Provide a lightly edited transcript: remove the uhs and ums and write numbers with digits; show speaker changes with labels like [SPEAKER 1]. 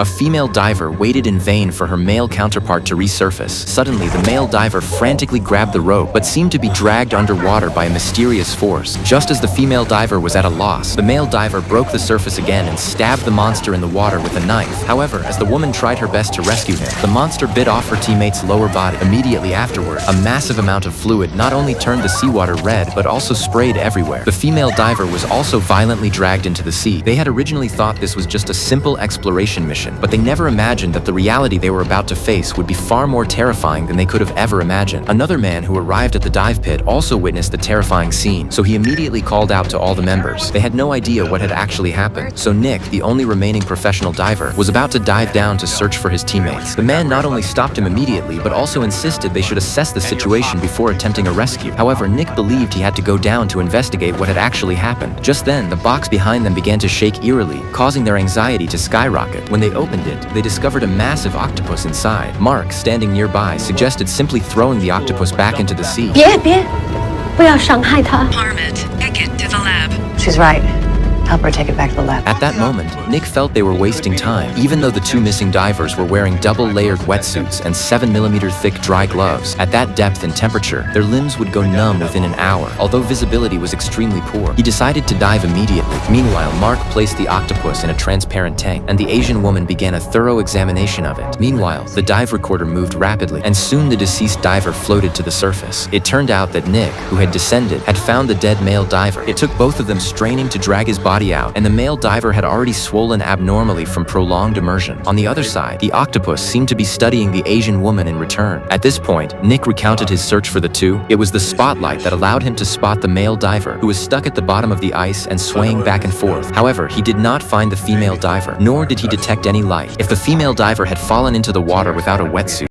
[SPEAKER 1] A female diver waited in vain for her male counterpart to resurface. Suddenly, the male diver frantically grabbed the rope but seemed to be dragged underwater by a mysterious force. Just as the female diver was at a loss, the male diver broke the surface again and stabbed the monster in the water with a knife. However, as the woman tried her best to rescue him, the monster bit off her teammate's lower body. Immediately afterward, a massive amount of fluid not only turned the seawater red but also sprayed everywhere. The female diver was also violently dragged into the sea. They had originally thought this was just a simple exploration mission, but they never imagined that the reality they were about to face would be far more terrifying than they could have ever imagined. Another man who arrived at the dive pit also witnessed the terrifying scene, so he immediately called out to all the members. They had no idea what had actually happened, so Nick, the only remaining professional diver, was about to dive down to search for his teammates. The man not only stopped him immediately, but also insisted they should assess the situation before attempting a rescue. However, Nick believed he had to go down to investigate what had actually happened. Just then, the box behind them began to shake eerily, causing their anxiety to skyrocket. When they opened it, they discovered a massive octopus inside. Mark, standing nearby, suggested simply throwing the octopus back into the sea.
[SPEAKER 2] 别，不要伤害它。
[SPEAKER 3] Parmit, take it to the lab.
[SPEAKER 2] She's right. Help her take it back to the lab.
[SPEAKER 1] At that moment, Nick felt they were wasting time. Even though the two missing divers were wearing double-layered wetsuits and 7mm thick dry gloves, at that depth and temperature, their limbs would go numb within an hour. Although visibility was extremely poor, he decided to dive immediately. Meanwhile, Mark placed the octopus in a transparent tank, and the Asian woman began a thorough examination of it. Meanwhile, the dive recorder moved rapidly, and soon the deceased diver floated to the surface. It turned out that Nick, who had descended, had found the dead male diver. It took both of them straining to drag his body out, and the male diver had already swollen abnormally from prolonged immersion. On the other side, the octopus seemed to be studying the Asian woman in return. At this point, Nick recounted his search for the two. It was the spotlight that allowed him to spot the male diver, who was stuck at the bottom of the ice and swaying back and forth. However, he did not find the female diver, nor did he detect any light. If the female diver had fallen into the water without a wetsuit,